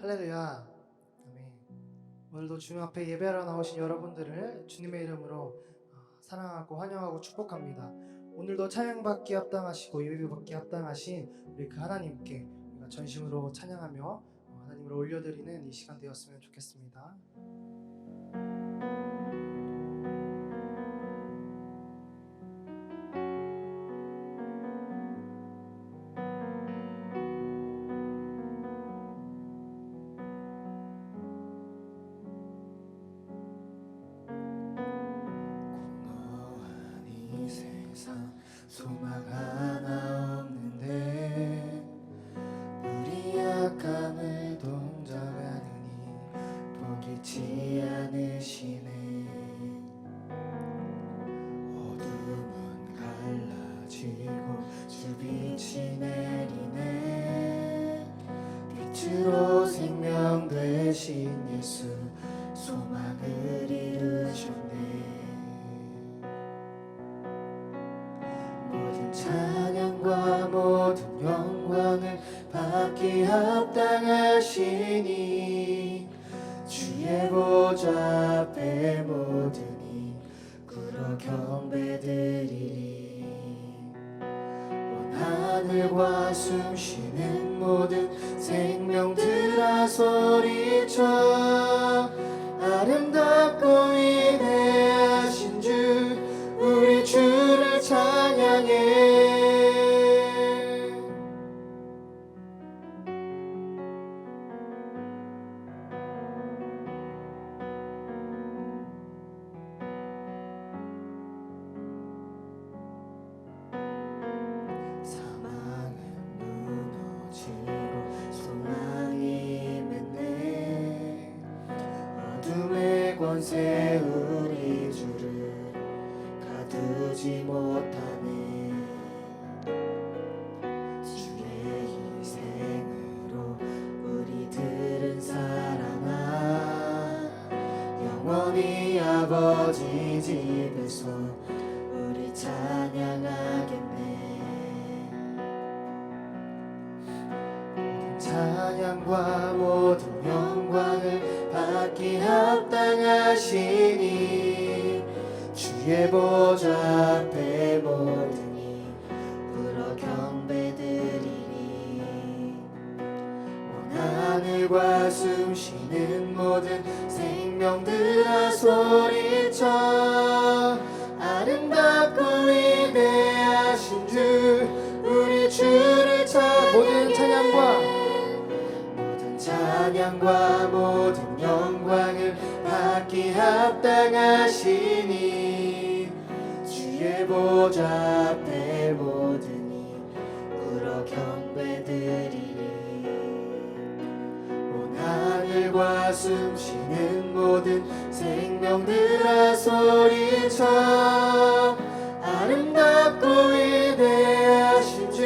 할렐루야. 아멘. 오늘도 주님 앞에 예배하러 나오신 여러분들을 주님의 이름으로 사랑하고 환영하고 축복합니다. 오늘도 찬양받기 합당하시고 예배받기 합당하신 우리 그 하나님께 우리가 전심으로 찬양하며 하나님을 올려드리는 이 시간 되었으면 좋겠습니다. 소망 하나 없는데 우리 약함을 동정하느니 포기치 않으시네. 어둠은 갈라지고 주빛이 내리네. 빛으로 생명 되신 예수 소망을 이루셨네. 모든 찬양과 모든 영광을 받기 합당하시니 주의 보좌 앞에 모든이 굴어 경배드리리. 온 하늘과 숨쉬는 모든 생명들아 소리쳐 아름답고 위대하신 주 우리 주를 찬양해. 사망은 무너지고 소망이 맺네. 어둠의 권세 우리 주를 가두지 못하네. 주의 희생으로 우리들은 살아나 영원히 아버지 집에서 우리 찬양하겠네. 모든 찬양과 모든 영광을 받기 합당하시니 주의 보좌 앞에 모든이 굴어 경배드리니. 온 하늘과 숨쉬는 모든 생명들아 소리쳐 아름답고 위대하신 주 우리 주를 모든 찬양과 모든 영광을 받기 합당하시니 주의 보좌 앞에 모든이 굴어 경배드리리. 온 하늘과 숨쉬는 모든 생명들아 소리쳐 아름답고 위대하신 주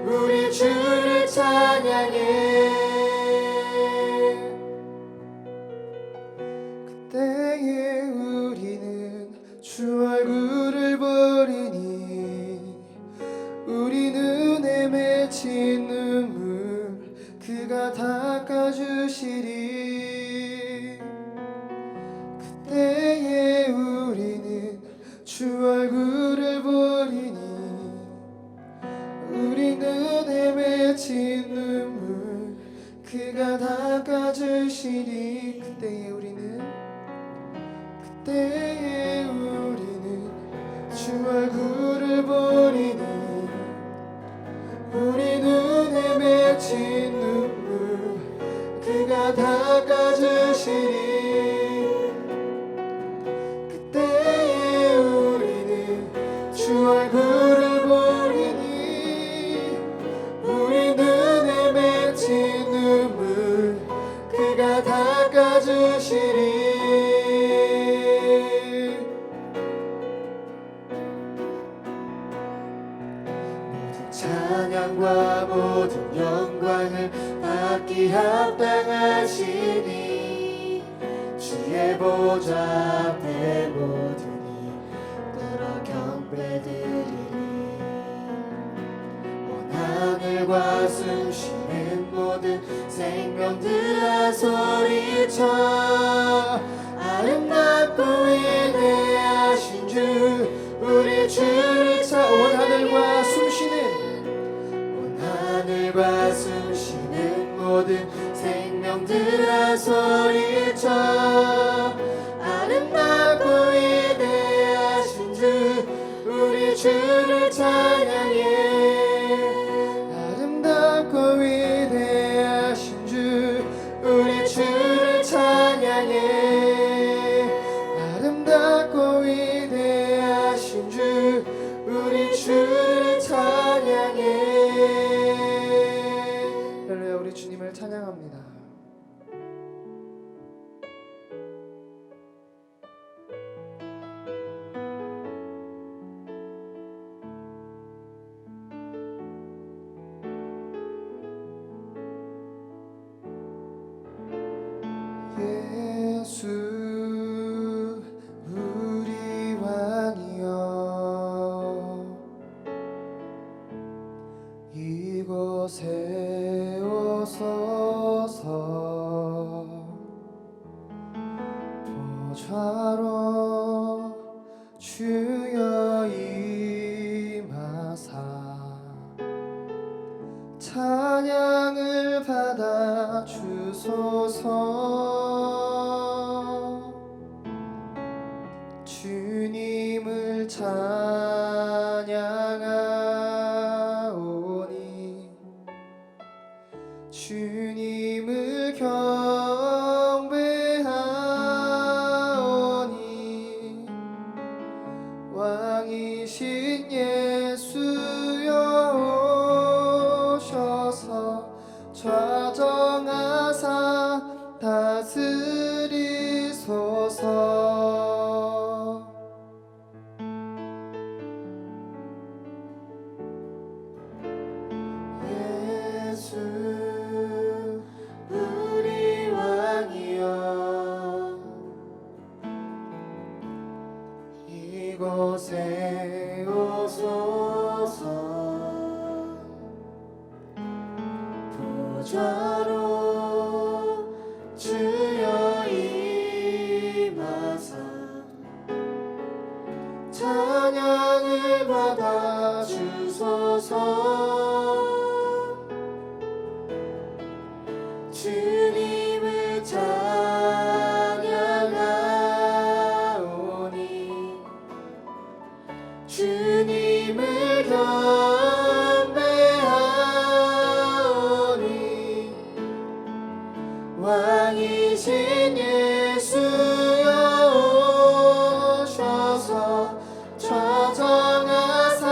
우리 주를 찬양해. 그때에 우리는 주 얼굴을 보리니 우리 눈에 맺힌 눈물 그가 닦아주시리. 그때에 우리는 주 얼굴을 보리니 우리 눈에 맺힌 눈물 그가 닦아주시리. 그때에 우리는 주 얼굴을 보리니 우리 눈에 맺힌 눈물 그가 닦아주시리. 그때에 우리는 주 얼굴을 보리니 우리 눈에 맺힌 눈물 그가 닦아주시리. 찬양과 모든 영광을 받기 합당하시니 주의 보좌 앞에 모든이 굴어 경배드리리. 온 하늘과 숨쉬는 모든 생명들 소리쳐 아름답고 위대하신 주 우리 주를 온 하늘과 숨쉬는 온 하늘과 숨쉬는 모든 생명들아 소리쳐 아름답고 위대하신 주 우리 주를 찬양해 아름답고 위대하신 주 우리 주를 찬양해 아름답고 위대하신 주 우리 주를 찬양해 할렐루야. 우리 주님을 찬양합니다. 예수 우리 왕이여 이곳에 오소서 보좌로 주여 임하사 찬양을 받아 주소서 주님을 찬양하오니 주님을 경배하오니 왕이신 예수여 오셔서 좌정하사 다스리소서 예수 우리 왕이여 이곳에 오소서 보좌로 주여 임하사 찬양을 받아 주소서 주님을 찬양하오니 주님을 경배하오니 왕이신 예수여 오셔서 좌정하사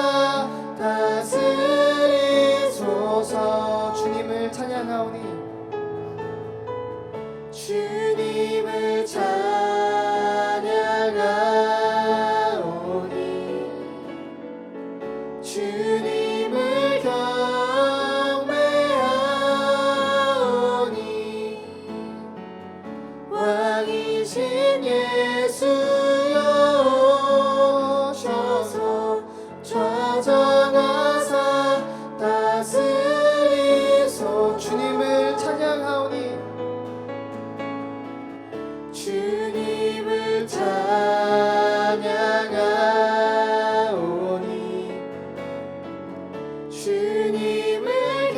다스리소서 주님을 찬양하오니 주님을 찬양하오니 주님을 경배하오니 왕이신 예수여 오셔서 좌정하사 다스리소 주님을 찬양하오니 주님을 찬양하오니 주님을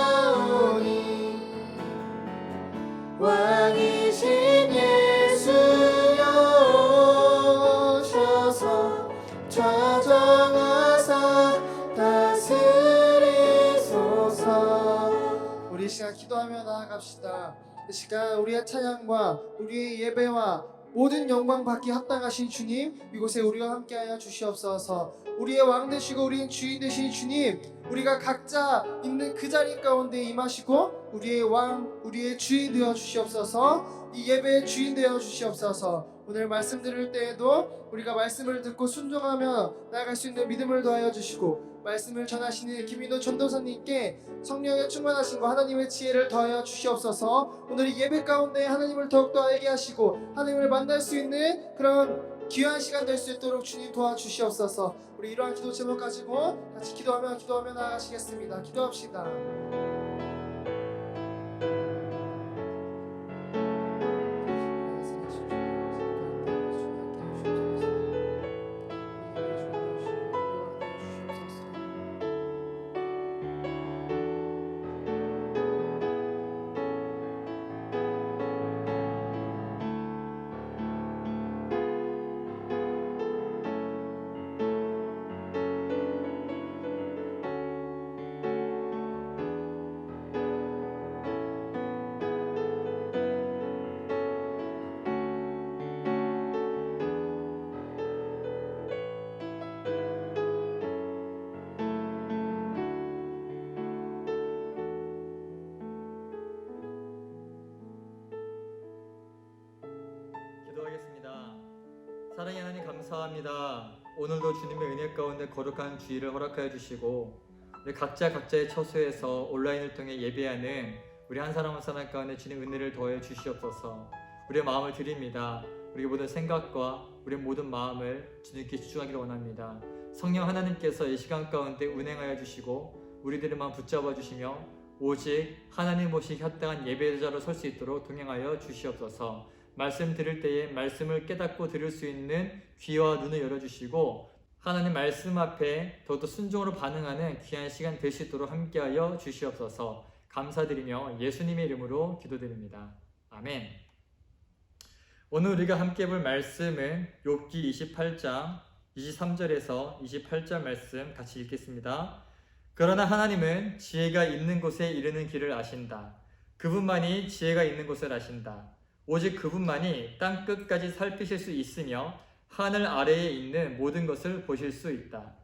경배하오니 왕이신 예수여 오셔서 좌정하사 다스리소서 우리 이 시간 기도하며 나아갑시다. 이 시간 우리의 찬양과 우리의 예배와 모든 영광 받기 합당하신 주님 이곳에 우리와 함께하여 주시옵소서. 우리의 왕 되시고 우리의 주인 되신 주님 우리가 각자 있는 그 자리 가운데 임하시고 우리의 왕 우리의 주인 되어 주시옵소서. 이 예배의 주인 되어 주시옵소서. 오늘 말씀 들을 때에도 우리가 말씀을 듣고 순종하며 나아갈 수 있는 믿음을 더하여 주시고 말씀을 전하시는 김인호 전도사님께 성령의 충만하심과 하나님의 지혜를 더하여 주시옵소서. 오늘 이 예배 가운데 하나님을 더욱더 알게 하시고 하나님을 만날 수 있는 그런 귀한 시간 될 수 있도록 주님 도와주시옵소서. 우리 이러한 기도 제목 가지고 같이 기도하며 나아가시겠습니다. 기도합시다. 사랑의 하나님 감사합니다. 오늘도 주님의 은혜 가운데 거룩한 주일을 허락하여 주시고 우리 각자의 처소에서 온라인을 통해 예배하는 우리 한 사람 한 사람 가운데 주님 은혜를 더해 주시옵소서. 우리의 마음을 드립니다. 우리 모든 생각과 우리의 모든 마음을 주님께 집중하기를 원합니다. 성령 하나님께서 이 시간 가운데 운행하여 주시고 우리들의 마음 붙잡아 주시며 오직 하나님 모시기 합당한 예배자로 설 수 있도록 동행하여 주시옵소서. 말씀 들을 때에 말씀을 깨닫고 들을 수 있는 귀와 눈을 열어주시고 하나님 말씀 앞에 더욱더 순종으로 반응하는 귀한 시간 될 수 있도록 함께하여 주시옵소서. 감사드리며 예수님의 이름으로 기도드립니다. 아멘. 오늘 우리가 함께 볼 말씀은 욥기 28장 23절에서 28절 말씀 같이 읽겠습니다. 그러나 하나님은 지혜가 있는 곳에 이르는 길을 아신다. 그분만이 지혜가 있는 곳을 아신다. 오직 그분만이 땅 끝까지 살피실 수 있으며 하늘 아래에 있는 모든 것을 보실 수 있다.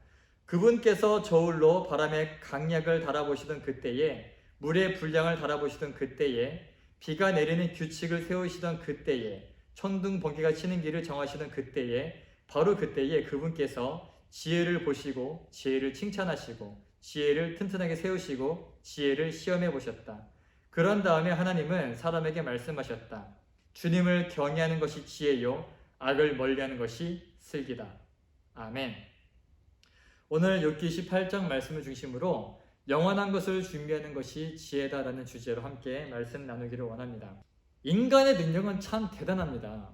그분께서 저울로 바람의 강약을 달아보시던 그때에, 물의 분량을 달아보시던 그때에, 비가 내리는 규칙을 세우시던 그때에, 천둥 번개가 치는 길을 정하시던 그때에, 바로 그때에 그분께서 지혜를 보시고 지혜를 칭찬하시고 지혜를 튼튼하게 세우시고 지혜를 시험해 보셨다. 그런 다음에 하나님은 사람에게 말씀하셨다. 주님을 경외하는 것이 지혜요, 악을 멀리하는 것이 슬기다. 아멘. 오늘 욥기 28장 말씀을 중심으로 영원한 것을 준비하는 것이 지혜다라는 주제로 함께 말씀 나누기를 원합니다. 인간의 능력은 참 대단합니다.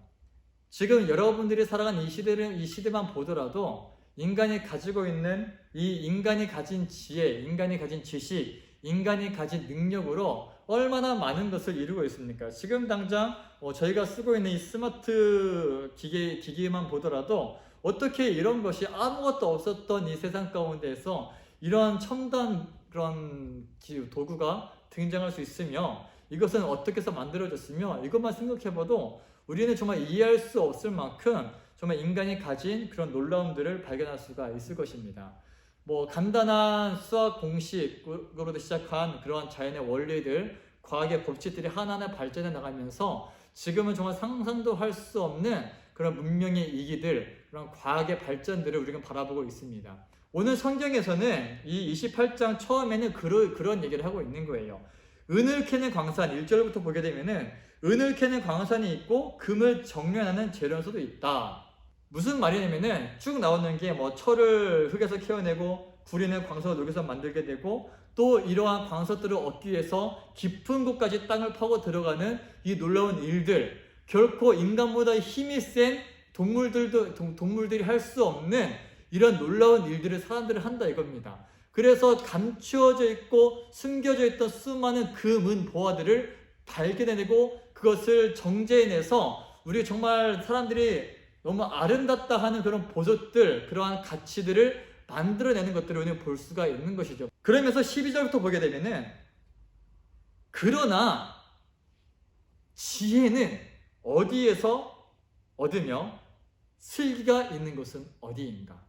지금 여러분들이 살아가는 이 시대만 보더라도 인간이 가지고 있는 이 인간이 가진 지혜, 인간이 가진 지식, 인간이 가진 능력으로 얼마나 많은 것을 이루고 있습니까? 지금 당장 저희가 쓰고 있는 이 스마트 기기만 보더라도 어떻게 이런 것이 아무것도 없었던 이 세상 가운데에서 이러한 첨단 그런 도구가 등장할 수 있으며 이것은 어떻게 해서 만들어졌으며 이것만 생각해봐도 우리는 정말 이해할 수 없을 만큼 정말 인간이 가진 그런 놀라움들을 발견할 수가 있을 것입니다. 간단한 수학 공식으로도 시작한 그런 자연의 원리들, 과학의 법칙들이 하나하나 발전해 나가면서 지금은 정말 상상도 할 수 없는 그런 문명의 이기들, 그런 과학의 발전들을 우리가 바라보고 있습니다. 오늘 성경에서는 이 28장 처음에는 그런 얘기를 하고 있는 거예요. 은을 캐는 광산, 1절부터 보게 되면은 은을 캐는 광산이 있고 금을 정련하는 재련소도 있다. 무슨 말이냐면은 쭉 나오는 게 철을 흙에서 캐어내고 구리는 광석을 녹여서 만들게 되고 또 이러한 광석들을 얻기 위해서 깊은 곳까지 땅을 파고 들어가는 이 놀라운 일들, 결코 인간보다 힘이 센 동물들이 할 수 없는 이런 놀라운 일들을 사람들이 한다 이겁니다. 그래서 감추어져 있고 숨겨져 있던 수많은 금은 보화들을 발견해내고 그것을 정제해내서 우리 정말 사람들이 너무 아름답다 하는 그런 보석들, 그러한 가치들을 만들어내는 것들을 우리는 볼 수가 있는 것이죠. 그러면서 12절부터 보게 되면은 그러나 지혜는 어디에서 얻으며 슬기가 있는 곳은 어디인가?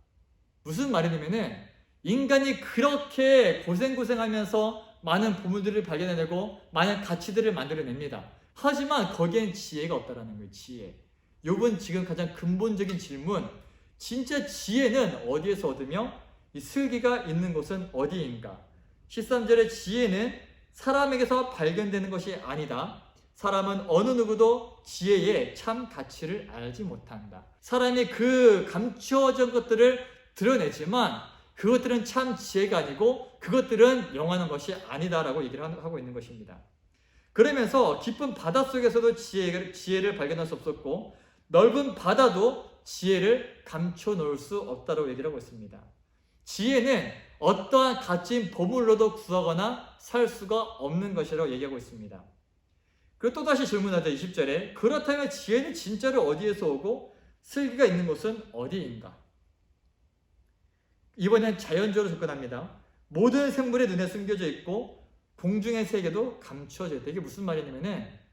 무슨 말이냐면은 인간이 그렇게 고생하면서 많은 보물들을 발견해내고 많은 가치들을 만들어냅니다. 하지만 거기엔 지혜가 없다라는 거예요. 지혜. 욥은 지금 가장 근본적인 질문, 진짜 지혜는 어디에서 얻으며 이 슬기가 있는 곳은 어디인가? 13절의 지혜는 사람에게서 발견되는 것이 아니다. 사람은 어느 누구도 지혜의 참 가치를 알지 못한다. 사람이 그 감추어진 것들을 드러내지만 그것들은 참 지혜가 아니고 그것들은 영원한 것이 아니다라고 얘기를 하고 있는 것입니다. 그러면서 깊은 바다 속에서도 지혜를 발견할 수 없었고 넓은 바다도 지혜를 감춰 놓을 수 없다고 얘기를 하고 있습니다. 지혜는 어떠한 갇힌 보물로도 구하거나 살 수가 없는 것이라고 얘기하고 있습니다. 그리고 또다시 질문하죠. 20절에 그렇다면 지혜는 진짜로 어디에서 오고 슬기가 있는 곳은 어디인가? 이번엔 자연적으로 접근합니다. 모든 생물의 눈에 숨겨져 있고 공중의 세계도 감추어져 있다. 이게 무슨 말이냐면은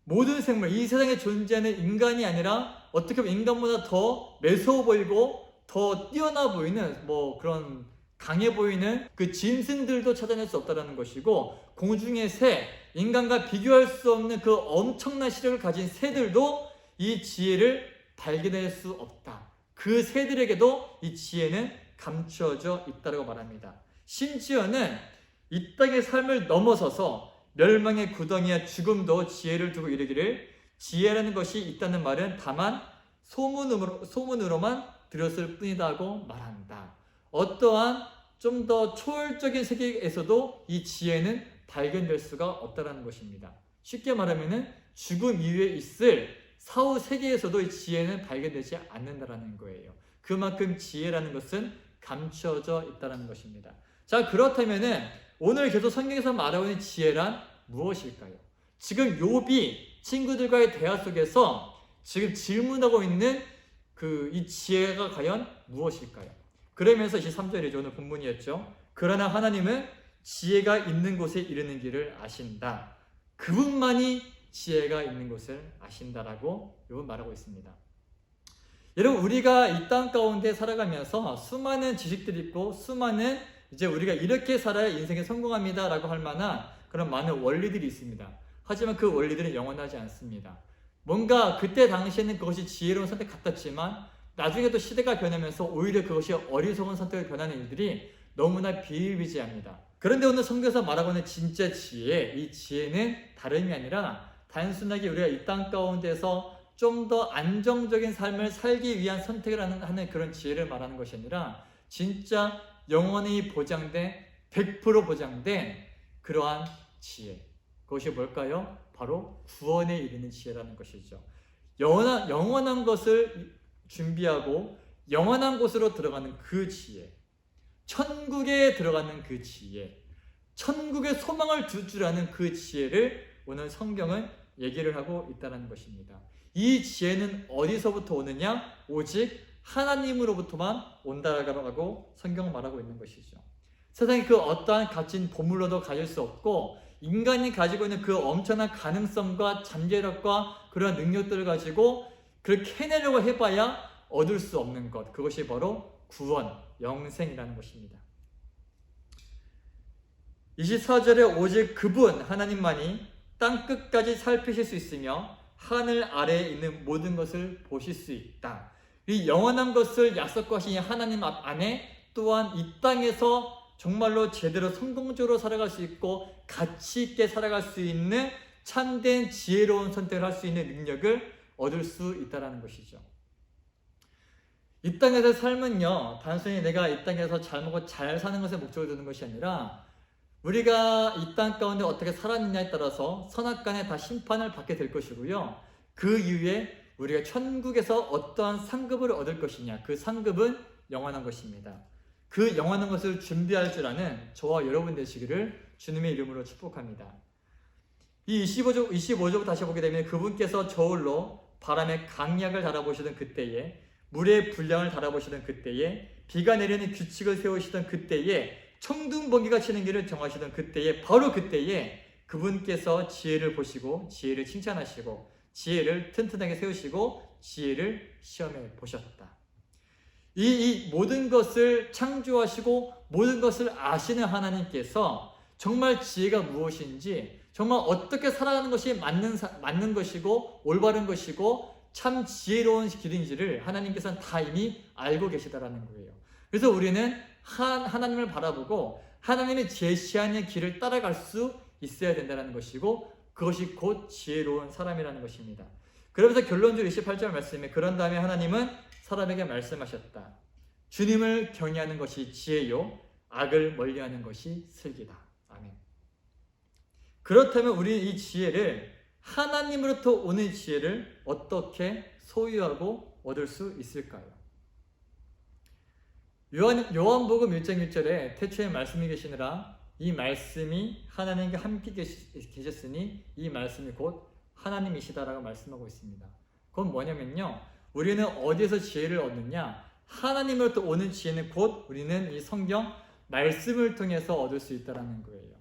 모든 생물, 이 세상에 존재하는 인간이 아니라 어떻게 보면 인간보다 더 매서워 보이고 더 뛰어나 보이는 그런 강해 보이는 그 짐승들도 찾아낼 수 없다는 것이고 공중의 새, 인간과 비교할 수 없는 그 엄청난 시력을 가진 새들도 이 지혜를 발견할 수 없다. 그 새들에게도 이 지혜는 감추어져 있다고 말합니다. 심지어는 이 땅의 삶을 넘어서서 멸망의 구덩이와 죽음도 지혜를 두고 이르기를 지혜라는 것이 있다는 말은 다만 소문으로만 들었을 뿐이다고 말한다. 어떠한 좀 더 초월적인 세계에서도 이 지혜는 발견될 수가 없다는 것입니다. 쉽게 말하면 죽음 이후에 있을 사후 세계에서도 이 지혜는 발견되지 않는다는 거예요. 그만큼 지혜라는 것은 감추어져 있다는 것입니다. 자, 그렇다면 오늘 계속 성경에서 말하고 있는 지혜란 무엇일까요? 지금 욥이 친구들과의 대화 속에서 지금 질문하고 있는 이 지혜가 과연 무엇일까요? 그러면서 23절이죠. 오늘 본문이었죠. 그러나 하나님은 지혜가 있는 곳에 이르는 길을 아신다. 그분만이 지혜가 있는 곳을 아신다라고 욥은 말하고 있습니다. 여러분, 우리가 이 땅 가운데 살아가면서 수많은 지식들이 있고 수많은 이제 우리가 이렇게 살아야 인생에 성공합니다 라고 할 만한 그런 많은 원리들이 있습니다. 하지만 그 원리들은 영원하지 않습니다. 뭔가 그때 당시에는 그것이 지혜로운 선택 같았지만 나중에 또 시대가 변하면서 오히려 그것이 어리석은 선택을 변하는 일들이 너무나 비일비재합니다. 그런데 오늘 성경에서 말하고 있는 진짜 지혜, 이 지혜는 다름이 아니라 단순하게 우리가 이 땅 가운데서 좀 더 안정적인 삶을 살기 위한 선택을 하는 그런 지혜를 말하는 것이 아니라 진짜 영원히 보장된 100% 보장된 그러한 지혜. 그것이 뭘까요? 바로 구원에 이르는 지혜라는 것이죠. 영원한 것을 준비하고 영원한 곳으로 들어가는 그 지혜, 천국에 들어가는 그 지혜, 천국의 소망을 줄 줄 아는 그 지혜를 오늘 성경은 얘기를 하고 있다는 것입니다. 이 지혜는 어디서부터 오느냐? 오직 하나님으로부터만 온다라고 성경은 말하고 있는 것이죠. 세상에 그 어떠한 값진 보물로도 가질 수 없고 인간이 가지고 있는 그 엄청난 가능성과 잠재력과 그런 능력들을 가지고 그걸 캐내려고 해봐야 얻을 수 없는 것, 그것이 바로 구원, 영생이라는 것입니다. 24절에 오직 그분 하나님만이 땅끝까지 살피실 수 있으며 하늘 아래에 있는 모든 것을 보실 수 있다. 이 영원한 것을 약속하신 하나님 안에 또한 이 땅에서 정말로 제대로 성공적으로 살아갈 수 있고 가치 있게 살아갈 수 있는 참된 지혜로운 선택을 할 수 있는 능력을 얻을 수 있다는 것이죠. 이 땅에서의 삶은요, 단순히 내가 이 땅에서 잘 먹고 잘 사는 것에 목적을 두는 것이 아니라 우리가 이 땅 가운데 어떻게 살았느냐에 따라서 선악간에 다 심판을 받게 될 것이고요. 그 이후에 우리가 천국에서 어떠한 상급을 얻을 것이냐, 그 상급은 영원한 것입니다. 그 영원한 것을 준비할 줄 아는 저와 여러분 되시기를 주님의 이름으로 축복합니다. 이 25절 다시 보게 되면 그분께서 저울로 바람에 강약을 달아보시던 그때에 물의 분량을 달아보시던 그때에 비가 내리는 규칙을 세우시던 그때에 청둥번개가 치는 길을 정하시던 그때에 바로 그때에 그분께서 지혜를 보시고 지혜를 칭찬하시고 지혜를 튼튼하게 세우시고 지혜를 시험해 보셨다. 이 모든 것을 창조하시고 모든 것을 아시는 하나님께서 정말 지혜가 무엇인지 정말 어떻게 살아가는 것이 맞는 것이고 올바른 것이고 참 지혜로운 길인지를 하나님께서는 다 이미 알고 계시다라는 거예요. 그래서 우리는 하나님을 바라보고 하나님의 제시하는 길을 따라갈 수 있어야 된다는 것이고 그것이 곧 지혜로운 사람이라는 것입니다. 그러면서 결론적으로 28절 말씀에 그런 다음에 하나님은 사람에게 말씀하셨다. 주님을 경외하는 것이 지혜요 악을 멀리하는 것이 슬기다. 아멘. 그렇다면 우리 이 지혜를 하나님으로부터 오는 지혜를 어떻게 소유하고 얻을 수 있을까요? 요한복음 1장 1절에 태초에 말씀이 계시느라 이 말씀이 하나님과 함께 계셨으니 이 말씀이 곧 하나님이시다라고 말씀하고 있습니다. 그건 뭐냐면요, 우리는 어디에서 지혜를 얻느냐? 하나님으로부터 오는 지혜는 곧 우리는 이 성경 말씀을 통해서 얻을 수 있다는 거예요.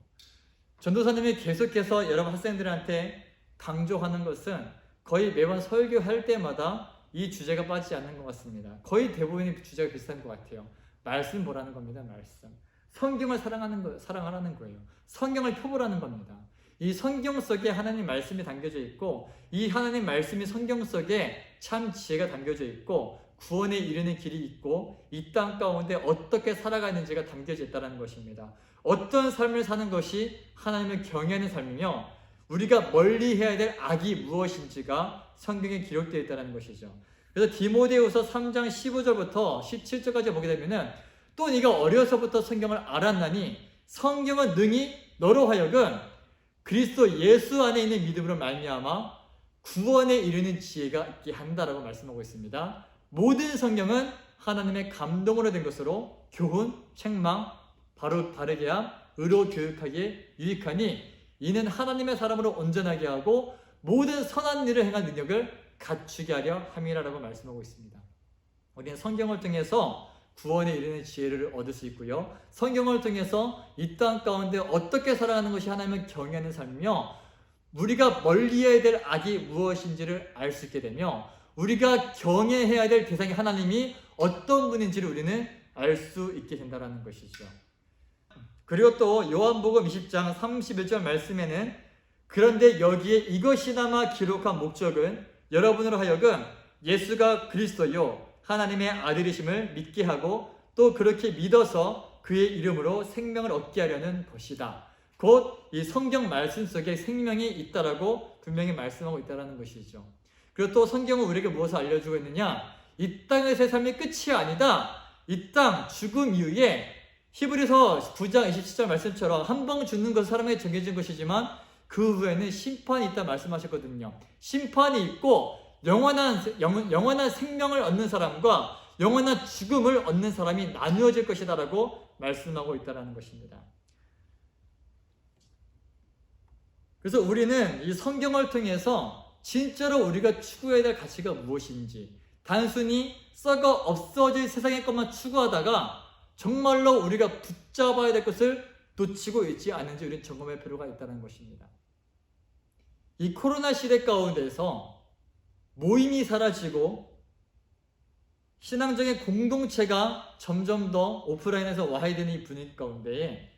전도사님이 계속해서 여러분 학생들한테 강조하는 것은 거의 매번 설교할 때마다 이 주제가 빠지지 않는 것 같습니다. 거의 대부분의 주제가 비슷한 것 같아요. 말씀 보라는 겁니다. 말씀. 성경을 사랑하라는 거예요. 성경을 펴보라는 겁니다. 이 성경 속에 하나님 말씀이 담겨져 있고 이 하나님 말씀이 성경 속에 참 지혜가 담겨져 있고 구원에 이르는 길이 있고 이 땅 가운데 어떻게 살아가는지가 담겨져 있다는 것입니다. 어떤 삶을 사는 것이 하나님을 경외하는 삶이며 우리가 멀리 해야 될 악이 무엇인지가 성경에 기록되어 있다는 것이죠. 그래서 디모데후서 3장 15절부터 17절까지 보게 되면은 또 네가 어려서부터 성경을 알았나니 성경은 능히 너로 하여금 그리스도 예수 안에 있는 믿음으로 말미암아 구원에 이르는 지혜가 있게 한다라고 말씀하고 있습니다. 모든 성경은 하나님의 감동으로 된 것으로 교훈, 책망, 바르게 함, 의로 교육하기에 유익하니 이는 하나님의 사람으로 온전하게 하고 모든 선한 일을 행한 능력을 갖추게 하려 함이라라고 말씀하고 있습니다. 우리는 성경을 통해서 구원에 이르는 지혜를 얻을 수 있고요. 성경을 통해서 이 땅 가운데 어떻게 살아가는 것이 하나님을 경외하는 삶이며 우리가 멀리해야 될 악이 무엇인지를 알 수 있게 되며 우리가 경외해야 될 대상이 하나님이 어떤 분인지를 우리는 알 수 있게 된다는 것이죠. 그리고 또 요한복음 20장 31절 말씀에는 그런데 여기에 이것이나마 기록한 목적은 여러분으로 하여금 예수가 그리스도요 하나님의 아들이심을 믿게 하고 또 그렇게 믿어서 그의 이름으로 생명을 얻게 하려는 것이다. 곧 이 성경 말씀 속에 생명이 있다라고 분명히 말씀하고 있다는 것이죠. 그리고 또 성경은 우리에게 무엇을 알려주고 있느냐? 이 땅에서의 삶이 끝이 아니다. 이 땅 죽음 이후에 히브리서 9장 27절 말씀처럼 한 번 죽는 것은 사람에게 정해진 것이지만 그 후에는 심판이 있다 말씀하셨거든요. 심판이 있고 영원한 생명을 얻는 사람과 영원한 죽음을 얻는 사람이 나누어질 것이다라고 말씀하고 있다는 것입니다. 그래서 우리는 이 성경을 통해서 진짜로 우리가 추구해야 될 가치가 무엇인지 단순히 썩어 없어질 세상의 것만 추구하다가 정말로 우리가 붙잡아야 될 것을 놓치고 있지 않은지 우리는 점검할 필요가 있다는 것입니다. 이 코로나 시대 가운데서 모임이 사라지고 신앙적인 공동체가 점점 더 오프라인에서 와야 되는 이 분위기 가운데에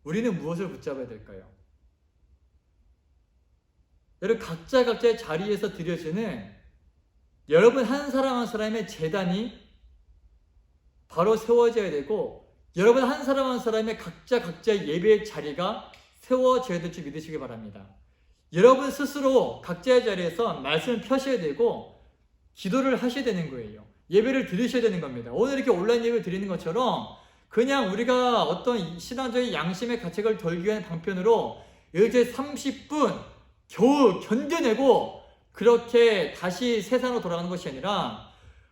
우리는 무엇을 붙잡아야 될까요? 여러분 각자의 자리에서 드려지는 여러분 한 사람 한 사람의 제단이 바로 세워져야 되고 여러분 한 사람 한 사람의 각자의 예배의 자리가 세워져야 될 줄 믿으시기 바랍니다. 여러분 스스로 각자의 자리에서 말씀을 펴셔야 되고 기도를 하셔야 되는 거예요. 예배를 드리셔야 되는 겁니다. 오늘 이렇게 온라인 예배를 드리는 것처럼 그냥 우리가 어떤 신앙적인 양심의 가책을 덜기 위한 방편으로 이제 30분 겨우 견뎌내고 그렇게 다시 세상으로 돌아가는 것이 아니라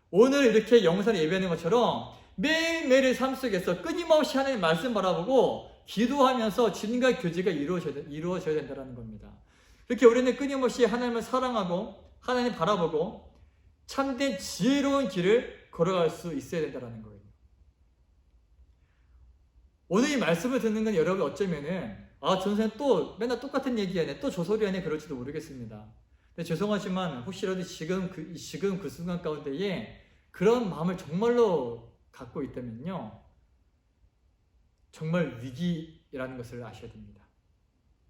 오늘 이렇게 영상을 예배하는 것처럼 매일매일의 삶 속에서 끊임없이 하나님의 말씀 바라보고 기도하면서 주님과의 교제가 이루어져야 된다는 겁니다. 이렇게 우리는 끊임없이 하나님을 사랑하고 하나님 바라보고 참된 지혜로운 길을 걸어갈 수 있어야 된다는 거예요. 오늘 이 말씀을 듣는 건 여러분 어쩌면은 전선생 또 맨날 똑같은 얘기하네 또 저 소리 하네 그럴지도 모르겠습니다. 근데 죄송하지만 혹시라도 지금 그 순간 가운데에 그런 마음을 정말로 갖고 있다면요 정말 위기라는 것을 아셔야 됩니다.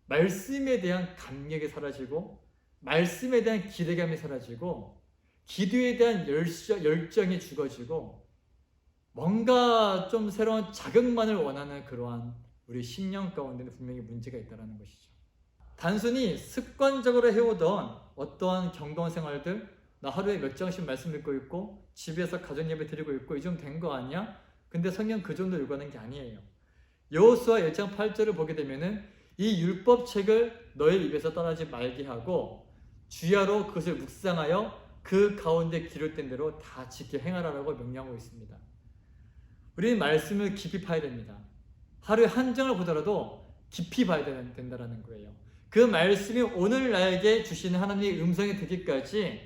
말씀에 대한 감격이 사라지고 말씀에 대한 기대감이 사라지고 기도에 대한 열정이 죽어지고 뭔가 좀 새로운 자극만을 원하는 그러한 우리 신령 가운데는 분명히 문제가 있다는 것이죠. 단순히 습관적으로 해오던 어떠한 경건 생활들 나 하루에 몇 장씩 말씀 읽고 있고 집에서 가정 예배 드리고 있고 이 정도 된 거 아니야? 근데 성경 그 정도 요구하는 게 아니에요. 여호수아 1장 8절을 보게 되면은 이 율법책을 너희 입에서 떠나지 말게 하고 주야로 그것을 묵상하여 그 가운데 기록된 대로 다 지켜 행하라고 명령하고 있습니다. 우리는 말씀을 깊이 파야 됩니다. 하루에 한 장을 보더라도 깊이 봐야 된다는 거예요. 그 말씀이 오늘 나에게 주시는 하나님의 음성이 되기까지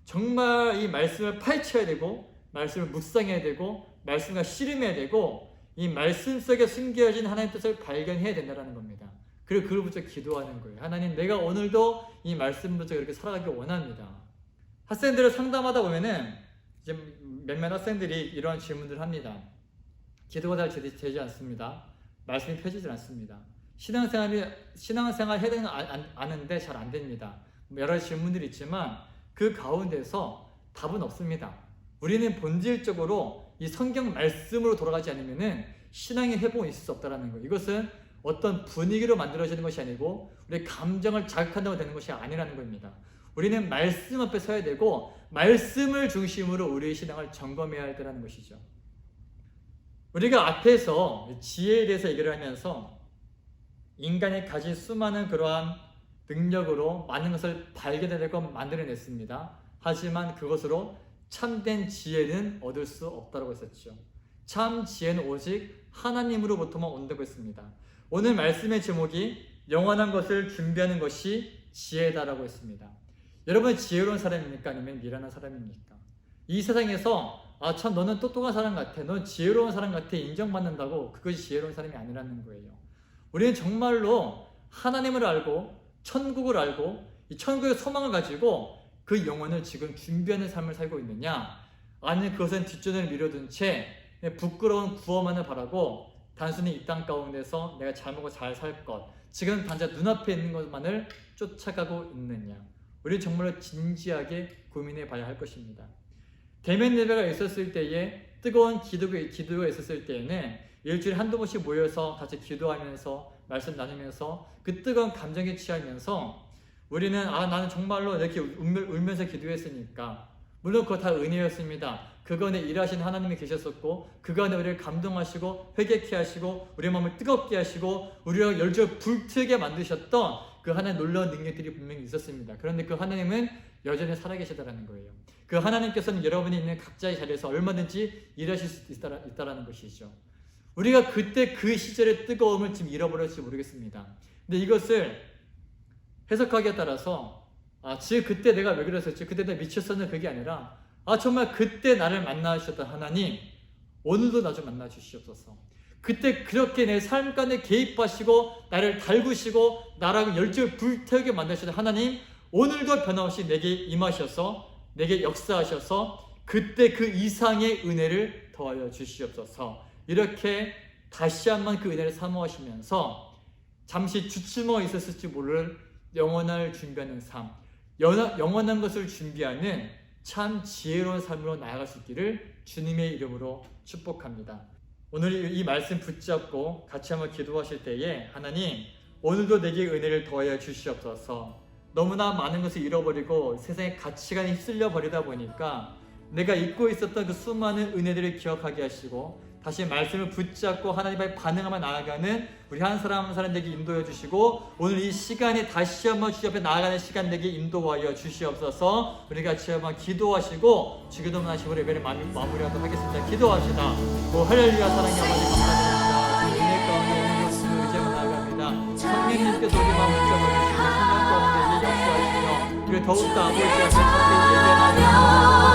정말 이 말씀을 파헤쳐야 되고 말씀을 묵상해야 되고 말씀과 씨름해야 되고 이 말씀 속에 숨겨진 하나님의 뜻을 발견해야 된다는 겁니다. 그리고 그걸 붙여 기도하는 거예요. 하나님 내가 오늘도 이 말씀 붙여 이렇게 살아가기 원합니다. 학생들을 상담하다 보면은 이제 몇몇 학생들이 이러한 질문들을 합니다. 기도가 잘 되지 않습니다. 말씀이 펴지질 않습니다. 신앙생활 해야 되는 거 아는데 잘 안 됩니다. 여러 가지 질문들이 있지만 그 가운데서 답은 없습니다. 우리는 본질적으로 이 성경 말씀으로 돌아가지 않으면은 신앙의 회복은 있을 수 없다는 거예요. 이것은 어떤 분위기로 만들어지는 것이 아니고 우리의 감정을 자극한다고 되는 것이 아니라는 겁니다. 우리는 말씀 앞에 서야 되고 말씀을 중심으로 우리의 신앙을 점검해야 할 때라는 것이죠. 우리가 앞에서 지혜에 대해서 얘기를 하면서 인간이 가진 수많은 그러한 능력으로 많은 것을 발견해내고 만들어냈습니다. 하지만 그것으로 참된 지혜는 얻을 수 없다고 했었죠. 참 지혜는 오직 하나님으로부터만 온다고 했습니다. 오늘 말씀의 제목이 영원한 것을 준비하는 것이 지혜다라고 했습니다. 여러분 지혜로운 사람입니까? 아니면 미련한 사람입니까? 이 세상에서 참 너는 똑똑한 사람 같아, 넌 지혜로운 사람 같아 인정받는다고 그것이 지혜로운 사람이 아니라는 거예요. 우리는 정말로 하나님을 알고 천국을 알고 이 천국의 소망을 가지고 그 영혼을 지금 준비하는 삶을 살고 있느냐, 아니면 그것은 뒷전을 미뤄둔 채 부끄러운 구원만을 바라고 단순히 이 땅 가운데서 내가 잘 먹고 잘 살 것, 지금 당장 눈앞에 있는 것만을 쫓아가고 있느냐, 우리 정말로 진지하게 고민해 봐야 할 것입니다. 대면 예배가 있었을 때에 뜨거운 기도가 있었을 때에는 일주일에 한두 번씩 모여서 같이 기도하면서 말씀 나누면서 그 뜨거운 감정에 취하면서 우리는 나는 정말로 이렇게 울면서 기도했으니까, 물론 그거 다 은혜였습니다. 그거 안에 일하시는 하나님이 계셨었고 그거 안에 우리를 감동하시고 회개케 하시고 우리의 마음을 뜨겁게 하시고 우리가 열정 불트게 만드셨던 그 하나님의 놀라운 능력들이 분명히 있었습니다. 그런데 그 하나님은 여전히 살아계시다라는 거예요. 그 하나님께서는 여러분이 있는 각자의 자리에서 얼마든지 일하실 수 있다라는 것이죠. 우리가 그때 그 시절의 뜨거움을 지금 잃어버렸을지 모르겠습니다. 근데 이것을 해석하기에 따라서 지금 그때 내가 왜 그랬었지, 그때 내가 미쳤었나, 그게 아니라 정말 그때 나를 만나주셨던 하나님 오늘도 나 좀 만나 주시옵소서. 그때 그렇게 내 삶 가운데 개입하시고 나를 달구시고 나라고 열정을 불태우게 만드셨던 하나님 오늘도 변함없이 내게 임하셔서 내게 역사하셔서 그때 그 이상의 은혜를 더하여 주시옵소서. 이렇게 다시 한번 그 은혜를 사모하시면서 잠시 주춤어 있었을지 모를 영원할 준비하는 삶, 영원한 것을 준비하는 참 지혜로운 삶으로 나아갈 수 있기를 주님의 이름으로 축복합니다. 오늘 이 말씀 붙잡고 같이 한번 기도하실 때에 하나님 오늘도 내게 은혜를 더하여 주시옵소서. 너무나 많은 것을 잃어버리고 세상의 가치관에 휩쓸려 버리다 보니까 내가 잊고 있었던 그 수많은 은혜들을 기억하게 하시고 다시 말씀을 붙잡고 하나님 앞에 반응하며 나아가는 우리 한 사람 한 사람 내게 인도해 주시고 오늘 이 시간에 다시 한번 주님 앞에 나아가는 시간 내게 인도하여 주시옵소서. 우리 같이 한번 기도하시고 주기도문 하시고 예배를 마무리하도록 하겠습니다. 기도합시다. 할렐루야. 사랑의 아버지 감사드립니다. 은혜 가운데 오늘 말씀을 의지하며 나아갑니다. 성령님께서 우리 마음을 붙잡아주시고 성령 가운데 역사하시며 우리 더욱더 아버지 앞에 예배하며